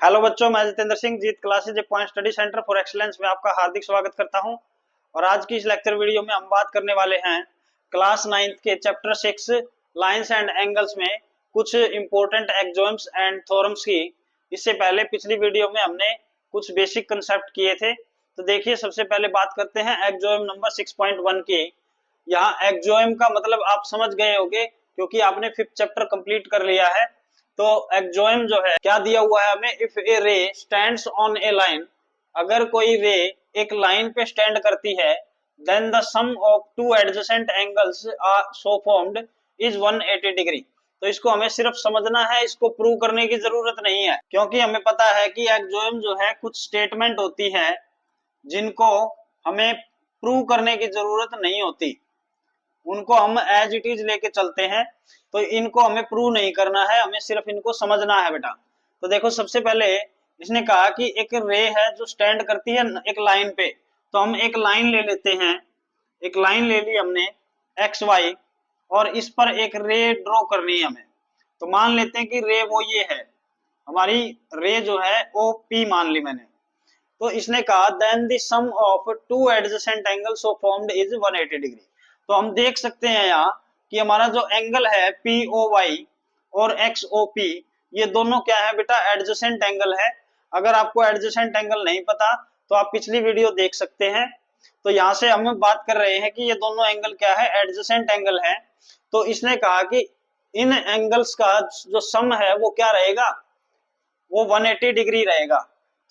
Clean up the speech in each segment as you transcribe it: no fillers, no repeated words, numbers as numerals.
Hello बच्चों, मैं Jitendra Singh Jeet classes point study centre for excellence में आपका हार्दिक स्वागत करता हूं। और आज की इस लेक्चर वीडियो में हम बात करने वाले हैं क्लास 9th के चैप्टर 6 लाइंस एंड एंगल्स में कुछ इंपॉर्टेंट एक्सोम्स एंड थ्योरम्स की। इससे पहले पिछली वीडियो में हमने कुछ बेसिक कंसेप्ट किए थे। तो देखिए, सबसे पहले बात करते हैं एक्सोम नंबर 6.1 की। यहाँ एक्सोम का मतलब आप समझ गए होंगे क्योंकि आपने 5th चैप्टर कंप्लीट कर लिया है। तो एक्सोम जो है क्या दिया हुआ है हमें, इफ ए रे स्टैंड्स ऑन ए लाइन, अगर कोई रे एक लाइन पे स्टैंड करती है, then the sum of two adjacent angles are so formed is 180 degree. तो इसको हमें सिर्फ समझना है, इसको प्रूव करने की जरूरत नहीं है, क्योंकि हमें पता है कि एक्सोम जो है कुछ स्टेटमेंट होती है जिनको हमें प्रूव करने की जरूरत नहीं होती, उनको हम एज इट इज लेके चलते हैं। तो इनको हमें प्रूव नहीं करना है, हमें सिर्फ इनको समझना है बेटा। तो देखो, सबसे पहले इसने कहा कि एक रे है जो स्टैंड करती है एक लाइन पे। तो हम एक लाइन ले लेते हैं, एक लाइन ले ली हमने एक्स वाई, और इस पर एक रे ड्रॉ करनी है हमें। तो मान लेते हैं कि रे वो ये है, हमारी रे जो है ओ पी मान ली मैंने। तो इसने कहा then the sum of two adjacent angles so formed is 180 degree. तो हम देख सकते हैं यहाँ कि हमारा जो एंगल है पी ओ वाई और एक्स ओ पी, ये दोनों क्या है बेटा, एडजेसेंट एंगल है। अगर आपको एडजेसेंट एंगल नहीं पता तो आप पिछली वीडियो देख सकते हैं। तो यहाँ से हम बात कर रहे हैं कि ये दोनों एंगल क्या है, एडजेसेंट एंगल है। तो इसने कहा कि इन एंगल्स का जो सम है वो क्या रहेगा, वो 180 डिग्री रहेगा।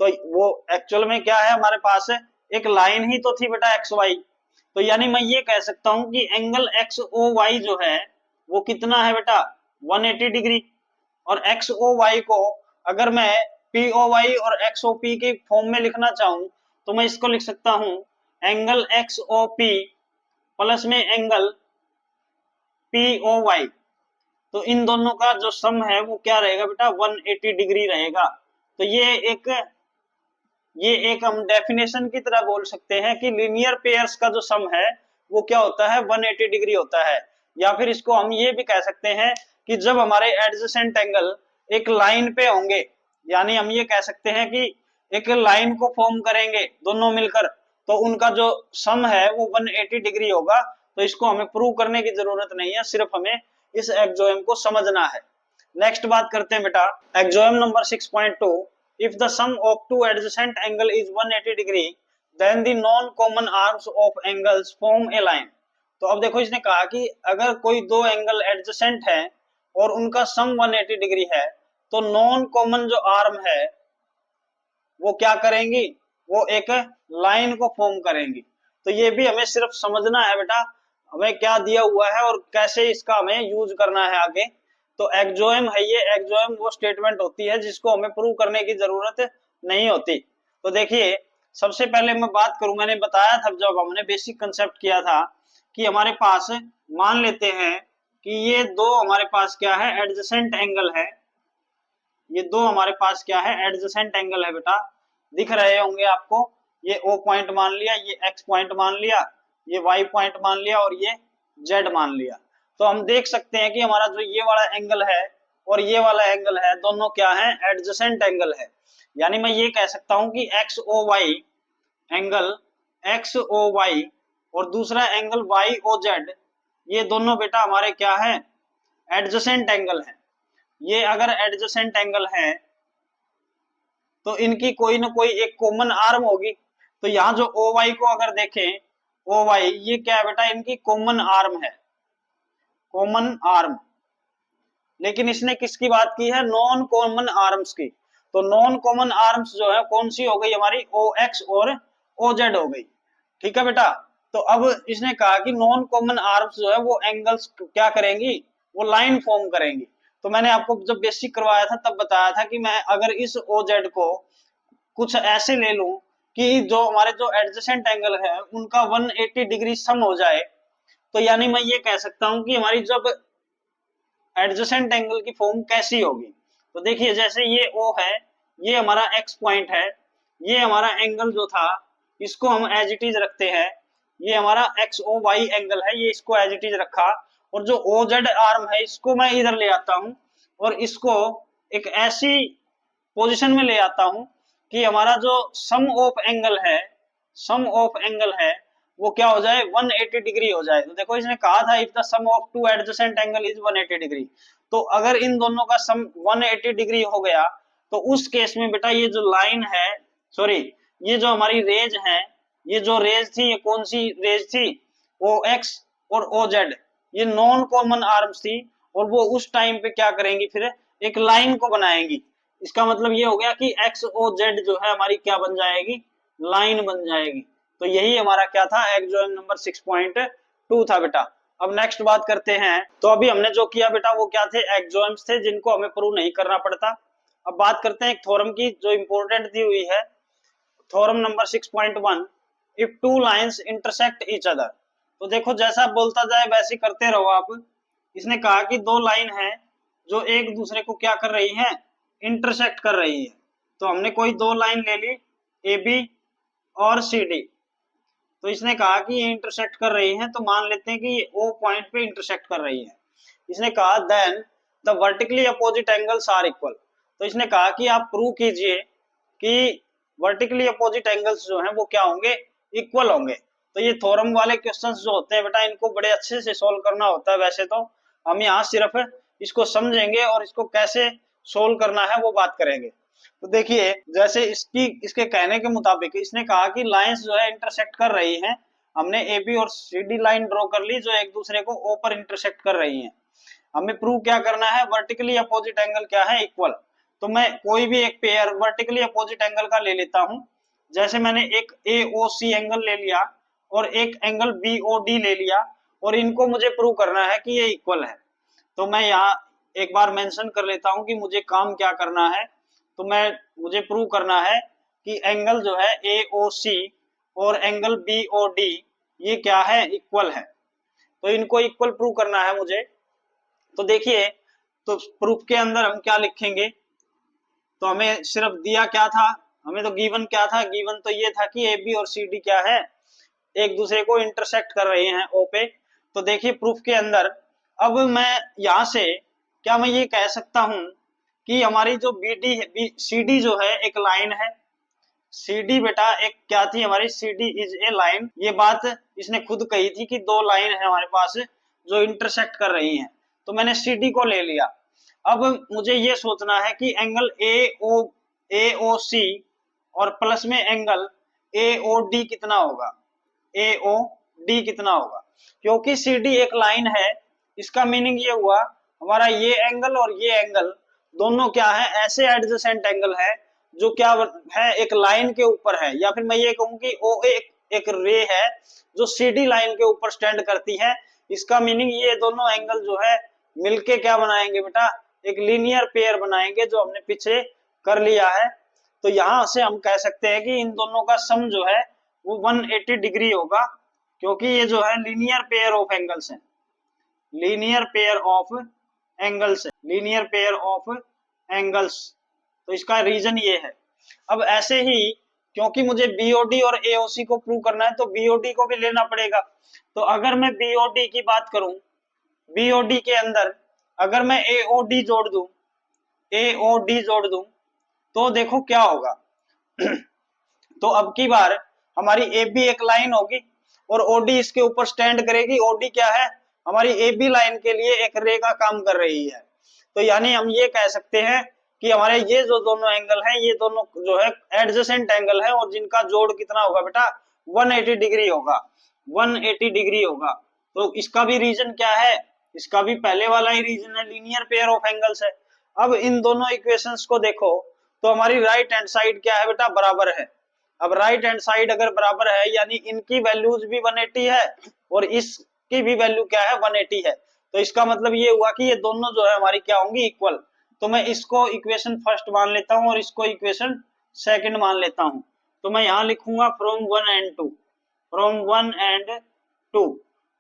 तो वो एक्चुअल में क्या है, हमारे पास एक लाइन ही तो थी बेटा एक्स वाई। तो यानी मैं ये कह सकता हूं कि एंगल एक्स ओ वाई जो है वो कितना है बेटा, 180 डिग्री। और एक्स ओ वाई को अगर मैं पी ओ वाई और एक्स ओ पी के फॉर्म में लिखना चाहूं तो मैं इसको लिख सकता हूं angle X O P plus में एंगल पी ओ वाई। तो इन दोनों का जो सम है वो क्या रहेगा बेटा, 180 डिग्री रहेगा। तो ये एक हम डेफिनेशन की तरह बोल सकते हैं कि लीनियर पेयर्स का जो सम है वो क्या होता है, 180 डिग्री होता है। या फिर इसको हम ये भी कह सकते हैं कि जब हमारे एडजेसेंट एंगल एक लाइन पे होंगे, यानी हम ये कह सकते हैं कि एक लाइन को फॉर्म करेंगे दोनों मिलकर, तो उनका जो सम है वो 180 डिग्री होगा। तो इसको हमें प्रूव करने की जरूरत नहीं है, सिर्फ हमें इस एक्सोम को समझना है। नेक्स्ट बात करते हैं बेटा exome number 6.2। if the sum of two adjacent angle is 180 degree then the non common arms of angles form a line। तो अब देखो, इसने कहा कि अगर कोई दो एंगल एडजेसेंट है और उनका सम 180 डिग्री है तो नॉन कॉमन जो आर्म है वो क्या करेंगी, वो एक लाइन को फॉर्म करेंगी। तो ये भी हमें सिर्फ समझना है बेटा, हमें क्या दिया हुआ है और कैसे इसका हमें यूज करना है आगे। तो एक्सोम है ये, एक्सोम वो स्टेटमेंट होती है जिसको हमें प्रूव करने की जरूरत नहीं होती। तो देखिए, सबसे पहले मैं बात करूं, मैंने बताया था जब हमने बेसिक कंसेप्ट किया था कि हमारे पास मान लेते हैं कि ये दो हमारे पास क्या है, एडजेसेंट एंगल है। ये दो हमारे पास क्या है, एडजेसेंट एंगल है बेटा, दिख रहे होंगे आपको। ये O पॉइंट मान लिया, ये X पॉइंट मान लिया, ये Y पॉइंट मान लिया और ये Z मान लिया। तो हम देख सकते हैं कि हमारा जो ये वाला एंगल है और ये वाला एंगल है, दोनों क्या है, एडजेसेंट एंगल है। यानी मैं ये कह सकता हूं कि XOY एंगल XOY और दूसरा एंगल YOZ, ये दोनों बेटा हमारे क्या है, एडजेसेंट एंगल है। ये अगर एडजेसेंट एंगल है तो इनकी कोई ना कोई एक कॉमन आर्म होगी। तो यहाँ जो ओ वाई को अगर देखें, ओ वाई ये क्या है बेटा, इनकी कॉमन आर्म है, कॉमन आर्म। लेकिन इसने किसकी बात की है, नॉन कॉमन आर्म्स की। तो नॉन कॉमन आर्म्स जो है कौन सी हो गई हमारी, ओ एक्स और ओ जेड हो गई। ठीक है बेटा। तो अब इसने कहा कि नॉन कॉमन आर्म्स जो है वो एंगल्स क्या करेंगी, वो लाइन फॉर्म करेंगी। तो मैंने आपको जब बेसिक करवाया था तब बताया था कि मैं अगर इस ओ जेड को कुछ ऐसे ले लूं कि जो हमारे जो एडजेसेंट एंगल है उनका 180 डिग्री सम हो जाए, तो यानी मैं ये कह सकता हूं कि हमारी जब एडजेसेंट एंगल की फॉर्म कैसी होगी। तो देखिए, जैसे ये O है, ये हमारा X पॉइंट है, ये हमारा एंगल जो था इसको हम एज इट इज रखते हैं। ये हमारा XOY एंगल है, ये इसको एज इट इज रखा। और जो OZ आर्म है इसको मैं इधर ले आता हूं और इसको एक ऐसी पोजीशन में ले आता हूं कि हमारा जो सम ऑफ एंगल है, सम ऑफ एंगल है वो क्या हो जाए 180 डिग्री हो जाए। तो देखो इसने कहा था if the sum of two adjacent angle is 180 degree, तो अगर इन दोनों का सम 180 डिग्री हो गया तो उस केस में बेटा ये जो लाइन है, सॉरी ये जो हमारी रेज है, ये जो रेज थी ये कौन सी रेज थी, ओ एक्स और ओ जेड, ये नॉन कॉमन आर्म्स थी और वो उस टाइम पे क्या करेंगी फिर एक लाइन को बनाएंगी। इसका मतलब ये हो गया कि एक्स ओ जेड जो है हमारी क्या बन जाएगी, लाइन बन जाएगी। तो यही हमारा क्या था एक्सोम नंबर 6.2 था बेटा। अब नेक्स्ट बात करते हैं, तो अभी हमने जो किया बेटा वो क्या थे, एक्सोम्स थे जिनको हमें प्रूव नहीं करना पड़ता। अब बात करते हैं एक थ्योरम की जो इंपॉर्टेंट दी हुई है, theorem number 6.1, if two lines intersect each other. तो देखो जैसा बोलता जाए वैसे करते रहो आप। इसने कहा कि दो लाइन है जो एक दूसरे को क्या कर रही है, इंटरसेक्ट कर रही है। तो हमने कोई दो लाइन ले ली ए बी और सी डी, तो इसने कहा कि ये इंटरसेक्ट कर रही हैं, तो मान लेते हैं कि ये ओ पॉइंट पे इंटरसेक्ट कर रही है। इसने कहा then the vertically opposite angles are equal. तो इसने कहा कि आप प्रूव कीजिए कि वर्टिकली अपोजिट एंगल्स जो हैं वो क्या होंगे, इक्वल होंगे। तो ये थ्योरम वाले क्वेश्चंस जो होते हैं बेटा इनको बड़े अच्छे से सोल्व करना होता है। वैसे तो हम यहाँ सिर्फ इसको समझेंगे और इसको कैसे सोल्व करना है वो बात करेंगे। तो देखिए जैसे इसके कहने के मुताबिक इसने कहा कि लाइंस जो है इंटरसेक्ट कर रही हैं। हमने ए बी और सी डी लाइन ड्रॉ कर ली जो एक दूसरे को ओ पर इंटरसेक्ट कर रही हैं। हमें प्रूव क्या करना है, वर्टिकली अपोजिट एंगल क्या है, इक्वल। तो मैं कोई भी एक पेयर वर्टिकली अपोजिट एंगल का ले लेता हूं। जैसे मैंने एक ए ओ सी एंगल ले लिया और एक एंगल बी ओ डी ले लिया और इनको मुझे प्रूव करना है कि ये इक्वल है। तो मैं यहाँ एक बार मेंशन कर लेता हूं कि मुझे काम क्या करना है। तो मुझे प्रूव करना है कि एंगल जो है ए ओ सी और एंगल बी ओ डी ये क्या है, इक्वल है। तो इनको इक्वल प्रूव करना है मुझे। तो देखिए तो प्रूफ के अंदर हम क्या लिखेंगे, तो हमें सिर्फ दिया क्या था, हमें तो गिवन क्या था, गिवन तो ये था कि ए बी और सी डी क्या है, एक दूसरे को इंटरसेक्ट कर रहे हैं ओ पे। तो देखिए प्रूफ के अंदर अब मैं यहां से क्या मैं ये कह सकता हूं कि हमारी जो बी डी सी डी जो है एक लाइन है। सी डी बेटा एक क्या थी हमारी, C D is a line. ये बात इसने खुद कही थी कि दो लाइन है हमारे पास जो इंटरसेक्ट कर रही हैं। तो मैंने सी डी को ले लिया। अब मुझे ये सोचना है कि एंगल ए ओ सी और प्लस में एंगल ए ओ डी कितना होगा, ए ओ डी कितना होगा। क्योंकि सी डी एक लाइन है, इसका मीनिंग ये हुआ हमारा ये एंगल और ये एंगल दोनों क्या है, ऐसे एडजेसेंट एंगल है जो क्या है, एक लाइन के ऊपर है। या फिर मैं ये कहूं कि ओ एक रे है जो सी डी लाइन के ऊपर स्टैंड करती है। इसका मीनिंग ये दोनों एंगल जो है मिलके क्या बनाएंगे बेटा, एक लीनियर पेयर बनाएंगे जो हमने पीछे कर लिया है। तो यहां से हम कह सकते हैं कि इन दोनों का सम जो है वो 180 डिग्री होगा, क्योंकि ये जो है लीनियर पेयर ऑफ एंगल्स है, लीनियर पेयर ऑफ एंगल्स है, लीनियर पेयर ऑफ एंगल्स। तो इसका रीजन ये है। अब ऐसे ही क्योंकि मुझे बीओडी और एओसी को प्रूव करना है तो बीओडी को भी लेना पड़ेगा। तो अगर मैं बीओडी की बात करूं, बीओडी के अंदर अगर मैं एओडी जोड़ दूं, एओडी जोड़ दूं तो देखो क्या होगा। तो अब की बार हमारी ए बी एक लाइन होगी और ओडी इसके ऊपर स्टैंड करेगी। ओडी क्या है, हमारी ए बी लाइन के लिए एक रे का काम कर रही है। तो यानी हम ये कह सकते हैं कि हमारे ये जो दोनों एंगल हैं ये दोनों जो है एडजेसेंट एंगल है और जिनका जोड़ कितना होगा बेटा, 180 डिग्री होगा, 180 डिग्री होगा। तो इसका भी रीजन क्या है, इसका भी पहले वाला ही रीजन है, लीनियर पेयर ऑफ एंगल्स है। अब इन दोनों इक्वेशंस को देखो तो हमारी राइट हैंड साइड क्या है बेटा, बराबर है। अब राइट हैंड साइड अगर बराबर है यानी इनकी वैल्यूज भी 180 है और इसकी भी वैल्यू क्या है, 180 है। तो इसका मतलब ये हुआ कि ये दोनों जो है हमारी क्या होंगी, इक्वल। तो मैं इसको इक्वेशन फर्स्ट मान लेता हूं और इसको इक्वेशन सेकंड मान लेता हूं। तो मैं यहां लिखूंगा फ्रॉम 1 एंड 2, फ्रॉम 1 एंड 2।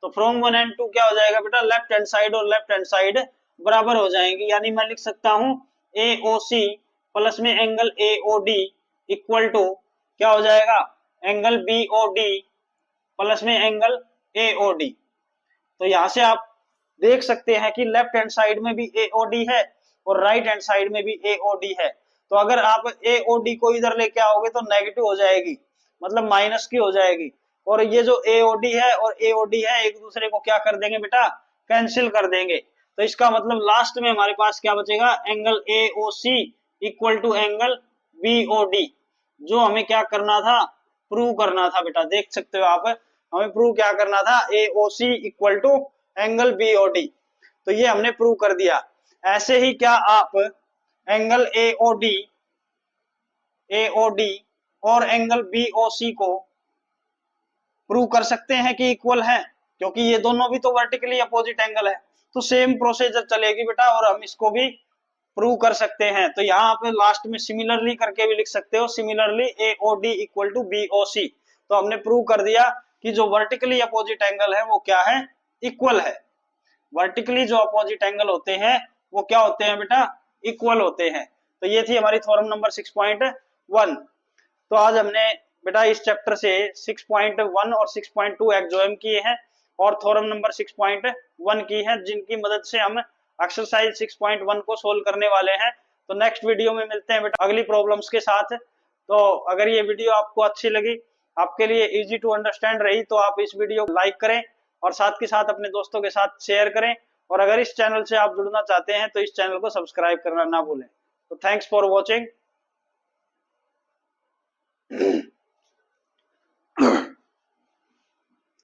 तो फ्रॉम 1 एंड 2 क्या हो जाएगा बेटा, लेफ्ट हैंड साइड और लेफ्ट हैंड साइड बराबर हो जाएंगी। यानी मैं लिख सकता हूं ए ओ सी प्लस में angle A O D equal to क्या हो जाएगा, angle B O D plus में एंगल ए ओ डी। तो यहां से आप देख सकते हैं कि लेफ्ट हैंड साइड में भी ए ओ डी है और राइट हैंड साइड में भी ए ओ डी है। तो अगर आप AOD को इधर लेके आओगे तो नेगेटिव हो जाएगी, मतलब माइनस की हो जाएगी। और ये जो AOD है और AOD है एक दूसरे को क्या कर देंगे बेटा, कैंसिल कर देंगे। तो इसका मतलब लास्ट में हमारे पास क्या बचेगा, angle AOC equal to angle BOD, जो हमें क्या करना था, प्रूव करना था बेटा। देख सकते हो आप, हमें प्रूव क्या करना था, AOC equal to angle BOD। तो ये हमने प्रूव कर दिया। ऐसे ही क्या आप एंगल AOD और एंगल BOC को प्रूव कर सकते हैं कि इक्वल है, क्योंकि ये दोनों भी तो वर्टिकली अपोजिट एंगल है। तो सेम प्रोसीजर चलेगी बेटा, और हम इसको भी प्रूव कर सकते हैं। तो यहाँ आप लास्ट में सिमिलरली करके भी लिख सकते हो, similarly AOD equal to BOC। तो हमने प्रूव कर दिया कि जो वर्टिकली अपोजिट एंगल है वो क्या है, इक्वल है। वर्टिकली जो अपोजिट एंगल होते हैं वो क्या होते हैं बेटा, इक्वल होते हैं। तो ये थी हमारी थ्योरम नंबर 6.1। तो आज हमने बेटा इस चैप्टर से 6.1 और 6.2 एग्जॉम किए हैं और थ्योरम नंबर 6.1 की है, जिनकी मदद से हम एक्सरसाइज 6.1 को सोल्व करने वाले हैं। तो नेक्स्ट वीडियो में मिलते हैं बेटा अगली प्रॉब्लम्स के साथ। तो अगर ये वीडियो आपको अच्छी लगी, आपके लिए इजी टू अंडरस्टैंड रही, तो आप इस वीडियो को लाइक करें और साथ के साथ अपने दोस्तों के साथ शेयर करें। और अगर इस चैनल से आप जुड़ना चाहते हैं तो इस चैनल को सब्सक्राइब करना ना भूलें। तो थैंक्स फॉर वॉचिंग।